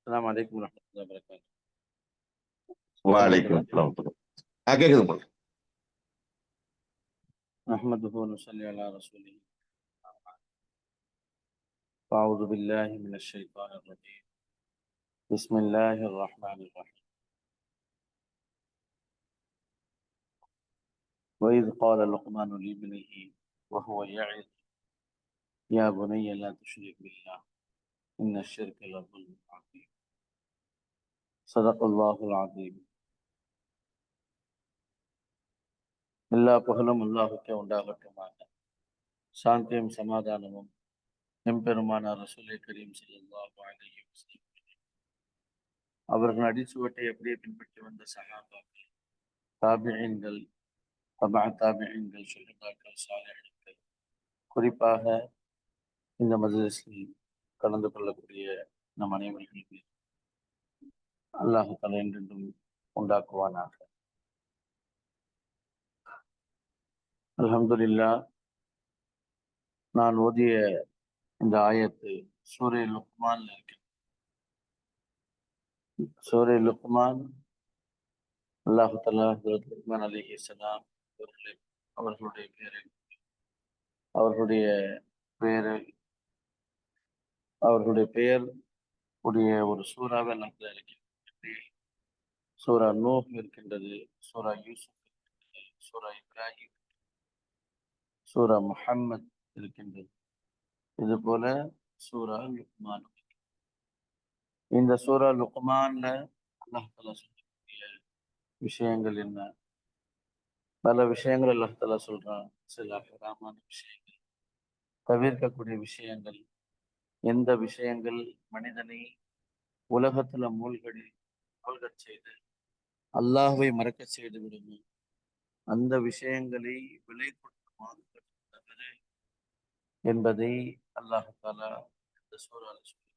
السلام عليكم ورحمة الله وبركاته. وعليكم السلام ورحمة الله. கேக்குது போல. نحمده ونصلي على رسوله. أعوذ بالله من الشيطان الرجيم. بسم الله الرحمن الرحيم. وإذ قال لقمان لابنه وهو يعظ يا بني لا تشرك بالله إن الشرك لظلم عظيم. صدق الله العظيم. எல்லா புகழும் அல்லாஹ்வுக்கே உண்டாகட்டுமாக. சாந்தியும் சமாதானமும் எம்பெருமானார் ரசூலே கரீம் ஸல்லல்லாஹு அலைஹி வஸல்லம் அவர்கள் அடிச்சுவட்டை அப்படியே பின்பற்றி வந்த சஹாபாக்கள், தாபிஈன்கள், தபா தாபிஈன்கள், ஷுஹதாக்கள், சாலிஹீன்கள், குறிப்பாக இந்த மஜ்லிஸில் கலந்து கொள்ளக்கூடிய நம் அனைவர்களுக்கு அல்லாஹ் தஆலா என்றென்றும் உண்டாக்குவானாக. அல்ஹம்துலில்லாஹ். நான் ஓதிய இந்த ஆயத்து சூரே லுக்மான்ல இருக்கு. சூரே லுக்மான் அல்லாஹ் தஆலா ஹஜ்ரத் லுக்மான் அலைஹிஸ்ஸலாம் அவர்களுடைய பேரில் அவர்களுடைய பெயர் உடைய ஒரு சூறாவை நமக்கு இருக்கிறது. சூரா நூஹ் இருக்கின்றது, சூரா யூசுப் இருக்கின்றது, சூரா இப்ராஹிம், சூரா முஹம்மத் இருக்கின்றது. இது போல சூரா லுக்மான். இந்த சூரா லுக்மான்ல அல்லாஹ் தஆலா சொல்லக்கூடிய விஷயங்கள் என்ன? பல விஷயங்கள் அல்லாஹ் தஆலா சொல்றான். சில ஹராமான விஷயங்கள், தவிர்க்கக்கூடிய விஷயங்கள், எந்த விஷயங்கள் மனிதனை உலகத்துல மூழ்கச் செய்து அல்லாஹ்வை மறக்க செய்து விடுமோ அந்த விஷயங்களை விலை கொடுத்து வாங்குவது என்பதை அல்லாஹ் தஆலா இந்த சூறால சொல்லி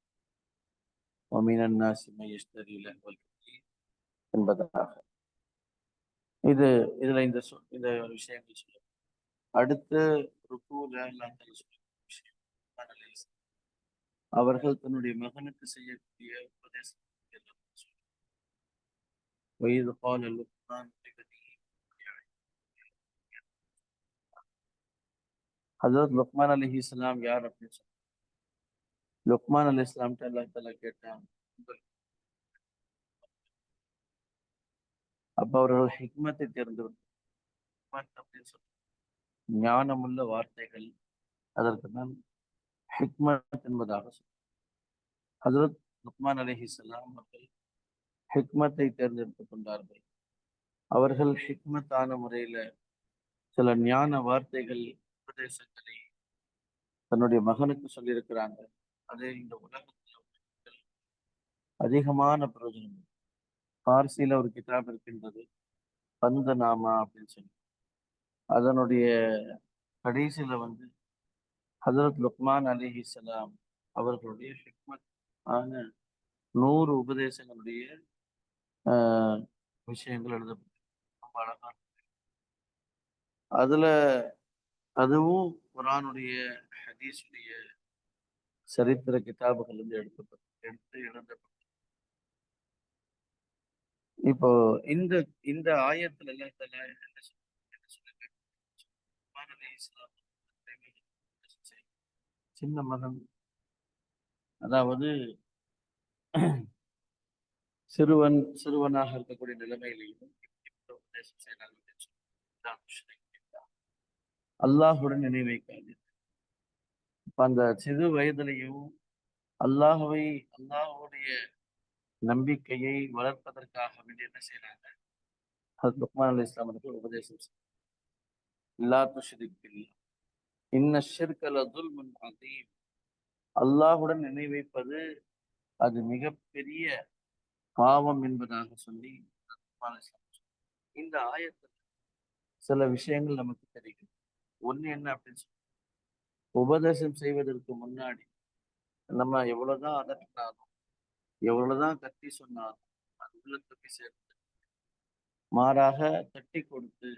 وَمِنَ النَّاسِ مَن يَشْتَرِي لَهْوَ الْحَدِيثِ என்பதாக இதுல இந்த விஷயங்கள் சொல்லும். அடுத்த ருக்கூல அல்லாஹ் தஆலா சொல்லக்கூடிய விஷயம், அவர்கள் தன்னுடைய மகனுக்கு செய்யக்கூடிய உபதேசம் وَإِذْ قَالَ لُقْمَانُ لِابْنِهِ ஹஜ்ரத் லுக்மான் அலைஹிஸ்ஸலாம் யார் அப்படின்னு சொன்னாங்க. லுக்மான் அலைஹிஸ்ஸலாம்ட்ட அல்லாஹ் தஆலா கேட்டான். அப்ப அவர்கள் ஹிக்மத்தை தேர்ந்தெடுத்தார் அப்படின்னு சொன்னாங்க. ஞானமுள்ள வார்த்தைகள், அதற்கு தான் ஹிக்மத் என்பதாக சொன்னார். ஹஜ்ரத் லுக்மான் அலைஹிஸ்ஸலாம் அவர்கள் ஹிக்மத்தை தேர்ந்தெடுத்துக் கொண்டார்கள். அவர்கள் ஹிக்மத்தான முறையில சில ஞான வார்த்தைகள், உபதேசங்களை தன்னுடைய மகனுக்கு சொல்லியிருக்கிறாங்க. அது இந்த உலகத்தில் அதிகமான பிரயோஜனம். பார்சியில ஒரு கிதாப் இருக்கின்றது, பந்தநாமா அப்படின்னு சொல்லி. அதனுடைய கடைசியில ஹஜ்ரத் லுக்மான் அலைஹிஸ்ஸலாம் அவர்களுடைய ஹிக்மத் ஆன 100 உபதேசங்களுடைய விஷயங்கள் எழுதப்பட்டு ரொம்ப அழகான. அதுல அதுவும் குர்ஆனுடைய ஹதீஸுடைய சரித்திர கிதாபுகள் எடுத்து எழுதப்பட்டு. இப்போ இந்த ஆயத்துல அல்லாஹ் தஆலா என்ன சொல்லுங்க, சின்ன மகன், அதாவது சிறுவனாக இருக்கக்கூடிய நிலைமையிலையும் உபதேசம் செய்யறாங்க. அல்லாஹுடன் நினைவு வைக்காது. இப்ப அந்த சிறு வயதிலையும் அல்லாஹுடைய நம்பிக்கையை வளர்ப்பதற்காக வேண்டி என்ன செய்யறாங்க, ஹஜ்ரத் லுக்மான் அலைஹிஸ்ஸலாம் அவர்கள் உபதேசம் லா துஷ்ரிக் பில்லாஹ் இன்ன ஷிர்க லظுல்முன் அதீம். அல்லாஹுடன் நினைவு வைப்பது அது மிகப்பெரிய பாவம் என்பதாக சொல்லி இந்த ஆயத்தில் சில விஷயங்கள் நமக்கு தெரியும். ஒண்ணு என்ன அப்படின்னு சொல்லி, உபதேசம் செய்வதற்கு முன்னாடி நம்ம எவ்வளவுதான் அதட்டினாலும், எவ்வளவுதான் கத்தி சொன்னாலும் அது உள்ளத்துக்கு சேர்த்து, மாறாக தட்டி கொடுத்து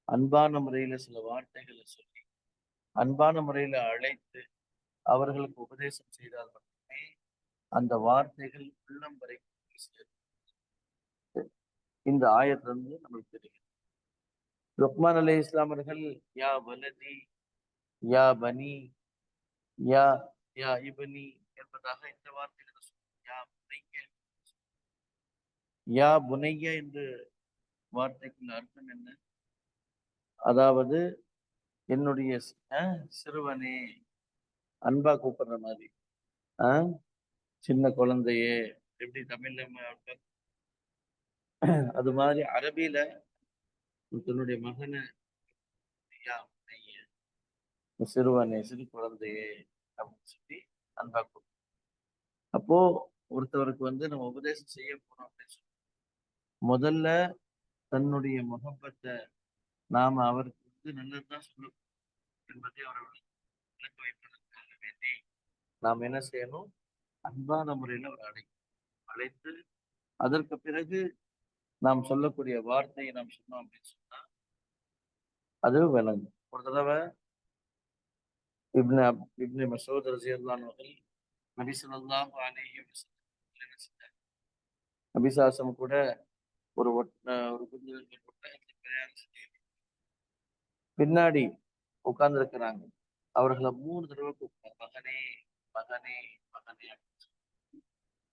அன்பான முறையில சில வார்த்தைகளை சொல்லி அன்பான முறையில அழைத்து அவர்களுக்கு உபதேசம் செய்தால் மட்டுமே அந்த வார்த்தைகள் உள்ளம் வரைக்கும் சேரும். இந்த ஆயத்திலிருந்து நம்மளுக்கு தெரியும். லுக்மான் அலைஹிஸ்ஸலாம் அவர்கள் யா வலதி யா பனி யா யா இப்னி என்பதாக இந்த வார்த்தைகளை யா புனைய யா புனைய என்று வார்த்தைக்குள்ள அர்த்தம் என்ன? அதாவது என்னுடைய சிறுவனே, அன்பா கூப்பிடுற மாதிரி. சின்ன குழந்தையே, எப்படி தமிழ்ல அது மாதிரி அரபியில தன்னுடைய மகனை யா புனைய, சிறுவனே, சிறு குழந்தையே அப்படின்னு சொல்லி அன்பா கூப்பிடுற. அப்போ ஒருத்தவருக்கு நம்ம உபதேசம் செய்ய போறோம் அப்படின்னு சொல்லி முதல்ல தன்னுடைய முகப்பத்தை நாம அவருக்கு நல்லதுதான் சொல்லணும் என்பதை அவர்கள் விளக்க வைப்பதற்காக வேண்டி நாம் என்ன செய்யணும்? அன்பான முறையில் அவர் அழைத்து அதற்கு பிறகு நாம் சொல்லக்கூடிய வார்த்தையை நாம் சொன்னோம் அப்படின்னு சொன்னா அது விளங்கும். ஒரு தடவை இப்னு மசூத் ரலியல்லாஹு அவர்கள் நபி ஸல்லல்லாஹு அலைஹி வஸல்லம் நபிசாசம் கூட ஒரு பின்னாடி உட்கார்ந்து இருக்கிறாங்க. அவர்களை 3 தடவை கூப்பிட்டாங்க, மகனே மகனே மகனே.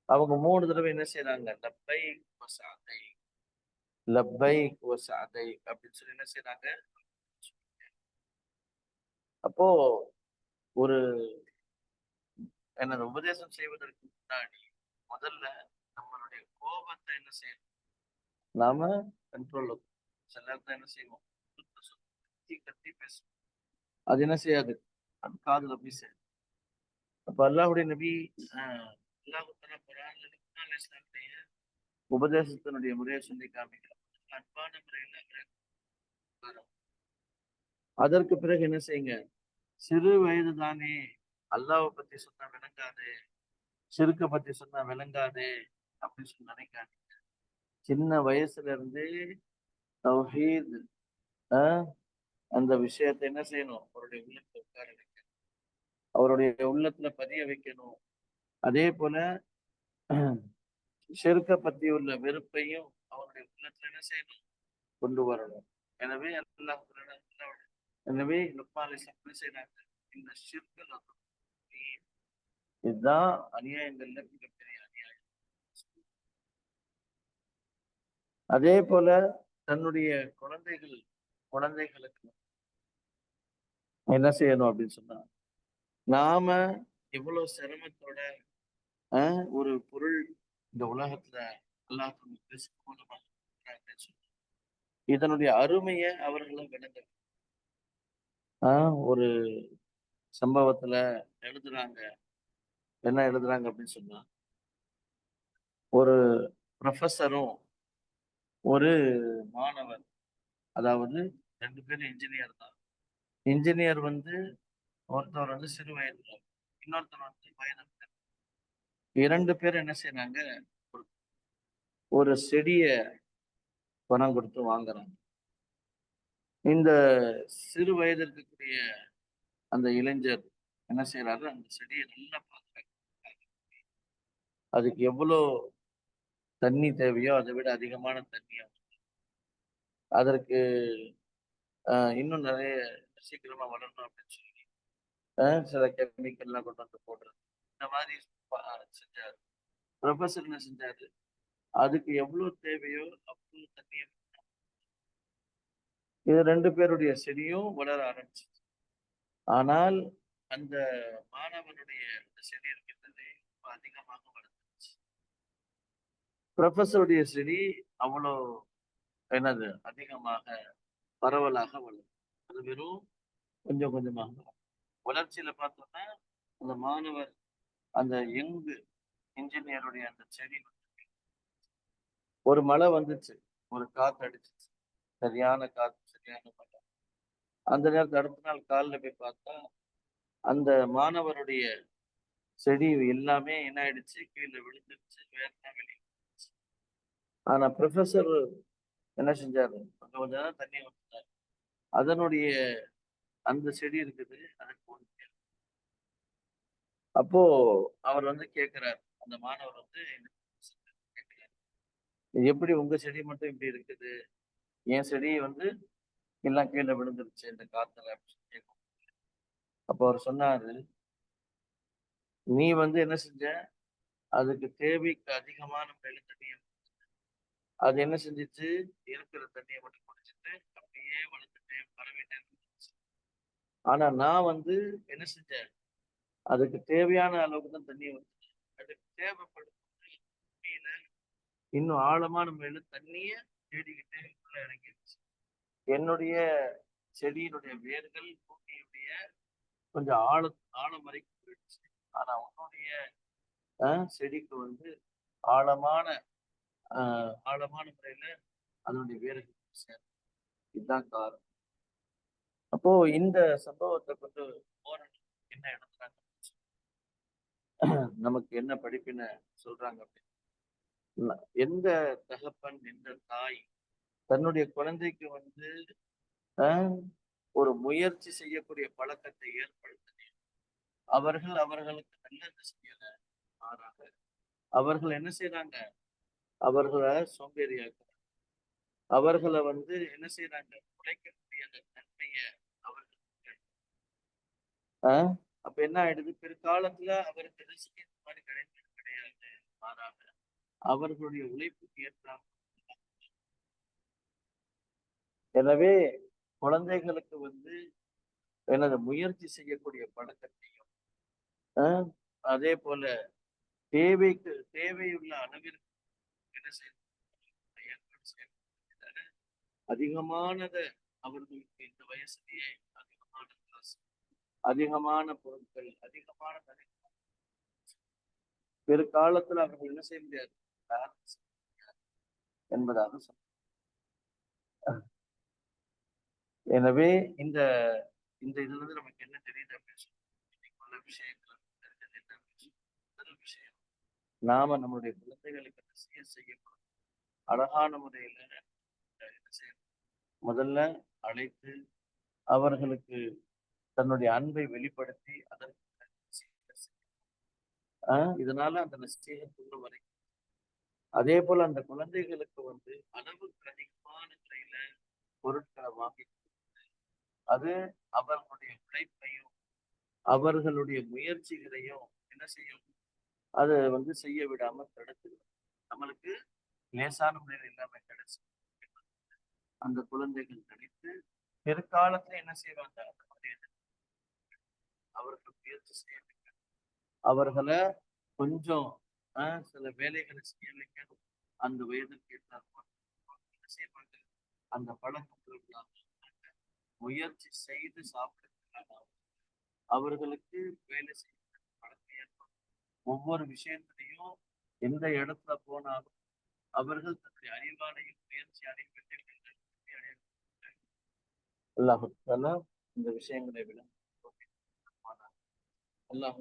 அவங்க 3 தடவை என்ன செய்யறாங்க? லப்பைக் வஸஅதைக் லப்பைக் வஸஅதைக் அப்படின்னு சொல்லி என்ன செய்யறாங்க? அப்போ ஒரு உபதேசம் செய்வதற்கு முன்னாடி முதல்ல நம்மளுடைய கோபத்தை என்ன செய்யணும்? நாம கண்ட்ரோல். சில நேரத்தில் என்ன செய்வோம்? கத்தி பேசுவோம். அது என்ன செய்யாது, அது காதுல போய் சேரும். அப்ப அல்லாஹ்வுடைய நபி அல்லாஹ் தஆலா குர்ஆன்ல உபதேசத்தினுடைய முறையை சொல்லி காமிக்கிறார். அன்பான முறையில் அதற்கு பிறகு என்ன செய்யுங்க? சிறு வயது தானே, அல்லாஹ்வை பத்தி சொன்னா விளங்காது, சிறுக்க பத்தி சொன்னா விளங்காது அப்படின்னு சொல்லி நினைக்காதீங்க. சின்ன வயசுல இருந்தே தௌஹீத் அந்த விஷயத்தை என்ன செய்யணும்? அவருடைய உள்ளத்துல உட்கார வைக்கணும், அவருடைய உள்ளத்துல பதிய வைக்கணும். அதே போல ஷிர்க பத்தி உள்ள வெறுப்பையும் அவருடைய உள்ளத்துல என்ன செய்யணும்? கொண்டு வரணும். எனவே லுக்மான் அலைஹிஸ்ஸலாம் என்ன செய்யறாங்க? இந்த ஷிர்குல் இதுதான் அநியாயங்கள்ல மிகப்பெரிய அநியாயம். அதே போல தன்னுடைய குழந்தைகளுக்கு என்ன செய்யணும் அப்படின்னு சொன்னா, நாம எவ்வளவு சிரமத்தோட ஒரு பொருள் இந்த உலகத்துல அல்லாஹ் மூலமா இதனுடைய அருமையை அவர்களும் விளங்க. ஒரு சம்பவத்துல எழுதுறாங்க, என்ன எழுதுறாங்க அப்படின்னு சொன்னா, ஒரு ப்ரொஃபஸரும் ஒரு மாணவர், அதாவது 2 பேரும் இன்ஜினியர் தான். இன்ஜினியர் ஒருத்தவர் சிறு வயதுல, இன்னொருத்தர் வயது. 2 பேரும் என்ன செய்யறாங்க? ஒரு செடிய பணம் கொடுத்து வாங்குறாங்க. இந்த சிறு வயது இருக்கக்கூடிய அந்த இளைஞர் என்ன செய்யறாரு? அந்த செடியை நல்லா பாக்குறாரு. அதுக்கு எவ்வளோ தண்ணி தேவையோ அதை விட அதிகமான தண்ணி, அதற்கு இன்னும் நிறைய சீக்கிரமா வளரணும் அப்படின்னு சொல்லி சில கெமிக்கல்லாம் கொண்டு வந்து போடுறது, இந்த மாதிரி செஞ்சாரு. ப்ரொஃபஸர் என்ன செஞ்சாரு? அதுக்கு எவ்வளவு தேவையோ அவ்வளவு தண்ணியை, இது 2 பேருடைய செடியும் வளர ஆரம்பிச்சு. ஆனால் அந்த மாணவனுடைய செடி இருக்கின்றது அதிகமாக வளர்ந்துச்சு. ப்ரொஃபஸருடைய செடி அவ்வளோ அதிகமாக பரவலாக வளரும். அது வெறும் கொஞ்சம் கொஞ்சமாக வளர்ச்சியில பார்த்தோம்னா அந்த மாணவர் அந்த இன்ஜினியருடைய அந்த செடி ஒரு மழை வந்துச்சு, ஒரு காத்து அடிச்சிச்சு, சரியான காத்து, சரியான மழை. அந்த நேரத்தில் அடுத்த நாள் காலில் போய் பார்த்தா அந்த மாணவருடைய செடி எல்லாமே என்ன ஆயிடுச்சு? கீழே விழுந்துருச்சு, வேறெல்லாம் வெளியே. ஆனா ப்ரொஃபஸர் என்ன செஞ்சாரு? கொஞ்சம் நேரம் தண்ணி ஊற்றினார். அதனுடைய அந்த செடி இருக்குது, அதுக்கு அப்போ அவர் கேட்கிறார், அந்த மாணவர் வந்து கேட்கிறார், எப்படி உங்க செடி மட்டும் இப்படி இருக்குது, என் செடி வந்து எல்லாம் கீழே விழுந்துருச்சு இந்த காத்துல அப்படின்னு சொல்லி கேட்கும். அப்போ அவர் சொன்னாரு, நீ வந்து என்ன செஞ்ச, அதுக்கு தேவைக்கு அதிகமான முறையில தண்ணியை, அது என்ன செஞ்சிச்சு, இருக்கிற தண்ணியை மட்டும் குடிச்சிட்டு அப்படியே வளர்த்துட்டு பரவிட்டே இருந்துச்சு. ஆனா நான் வந்து என்ன செஞ்சேன், அதுக்கு தேவையான அளவுக்கு தான் தண்ணியை வந்து, அதுக்கு தேவைப்படும் இன்னும் ஆழமான முறையில தண்ணிய தேடிக்கிட்டு உள்ள இறங்கிருச்சு. என்னுடைய செடியினுடைய வேர்கள் பூமியுடைய கொஞ்சம் ஆழம் வரைக்கும் போயிடுச்சு. ஆனா உன்னுடைய செடிக்கு வந்து ஆழமான ஆழமான முறையில அதனுடைய வேர்கள் சேரும். இதுதான் காரணம். அப்போ இந்த சம்பவத்தை கொண்டு ஓரளவு என்ன எடுத்துறாங்க, நமக்கு என்ன படிப்பினை சொல்றாங்க அப்படின்னா, எந்த தகப்பன் எந்த தாய் தன்னுடைய குழந்தைக்கு வந்து ஒரு முயற்சி செய்யக்கூடிய பழக்கத்தை ஏற்படுத்த, அவர்களுக்கு நல்லது செய்யல, மாறாக அவர்கள் என்ன செய்யறாங்க, அவர்களை சோம்பேறியாக்குறாங்க. அவர்களை வந்து என்ன செய்யறாங்க, உழைக்கக்கூடிய அந்த தன்மைய அவர்களுக்கு அப்ப என்ன ஆயிடுது, பிற்காலத்துல அவருக்கு எது செய்ய மாதிரி கிடையாது, மாறாக அவர்களுடைய உழைப்புக்கு ஏற்றாங்க. எனவே குழந்தைகளுக்கு வந்து எனது முயற்சி செய்யக்கூடிய பழக்கத்தையும் அதே போல தேவையுள்ள அளவிற்கு என்ன செய்யணும், அதிகமானத அவர்களுக்கு இந்த வயசுலயே அதிகமான காசு, அதிகமான பொருட்கள், அதிகமான பிற்காலத்துல அவர்கள் என்ன செய்ய முடியாது என்பதாக சொன்ன. எனவே இந்த இந்த இதுல இருந்து நமக்கு என்ன தெரியுது அப்படின்னு சொல்லி விஷயங்கள் தெரிஞ்சது என்ன முதல் விஷயம், நாம நம்மளுடைய குழந்தைகளுக்கு செய்யப்படும் அழகான முறையில என்ன செய்யணும், முதல்ல அழைத்து அவர்களுக்கு தன்னுடைய அன்பை வெளிப்படுத்தி அதற்கு இதனால அந்த நசீகத்துள்ள வரை, அதே போல அந்த குழந்தைகளுக்கு வந்து அளவுக்கு அதிகமான முறையில பொருட்களை வாங்கி, அது அவர்களுடைய உழைப்பையும் அவர்களுடைய முயற்சிகளையும் என்ன செய்யும், அதை வந்து செய்ய விடாம தடுத்து, நம்மளுக்கு லேசான முறையில் இல்லாம கிடைச்சு அந்த குழந்தைகள் நினைத்து பிற்காலத்துல என்ன செய்வாங்க, அவர்கள் முயற்சி செய்ய வைக்க, அவர்களை கொஞ்சம் சில வேலைகளை செய்ய வைக்கணும். அந்த வயதுக்கு ஏற்றால் என்ன செய்வாங்க, அந்த பழக்கங்கள் முயற்சி செய்து சாப்பிடுறதுக்காக அவர்களுக்கு வேலை செய்ய பழக்கம் ஏற்படும். ஒவ்வொரு விஷயத்திலையும் எந்த இடத்துல போனாலும் அவர்கள் தன்னுடைய அறிவாலையும் முயற்சி அடைந்து அல்லாஹ் இந்த விஷயங்களை விட அல்லாஹ்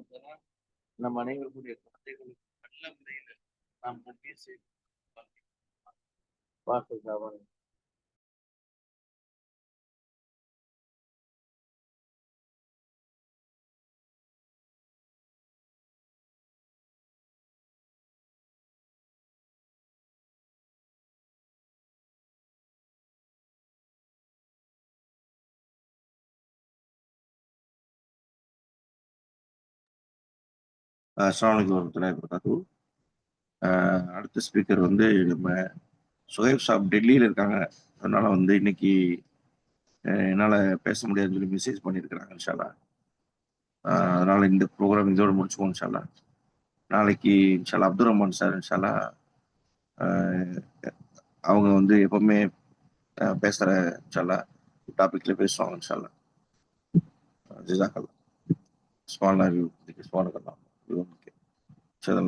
நம் அனைவருடைய குழந்தைகளுக்கு நல்ல முறையில நாம் நன்மை செய்து வாக்குதான். அஸ்ஸலாமு அலைக்கும் வரஹ்மத்துல்லாஹி வபரகாத்துஹு. அடுத்த ஸ்பீக்கர் வந்து நம்ம சுஹைப் சாப் டெல்லியில் இருக்காங்க. அதனால வந்து இன்னைக்கு என்னால் பேச முடியாதுன்னு சொல்லி மெசேஜ் பண்ணியிருக்கிறாங்க. இன்ஷால்லா அதனால இந்த ப்ரோக்ராம் இதோட முடிச்சுக்கோங்க. இன்ஷால்லா நாளைக்கு இன்ஷால்லா அப்துல் ரஹ்மான் சார் இன்ஷால்லா அவங்க வந்து எப்பவுமே பேசுகிற இன்ஷால்லா டாபிக்ல பேசுவாங்க. இன்ஷால்லா ஜிசாக்கல்லா ஸ்மால் ஸ்மால்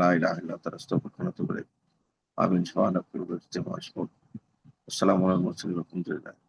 لا إله إلا أنت أستغفرك وأتوب إليك. آمين. سبحانك اللهم وبحمدك. السلام عليكم ورحمة الله وبركاته.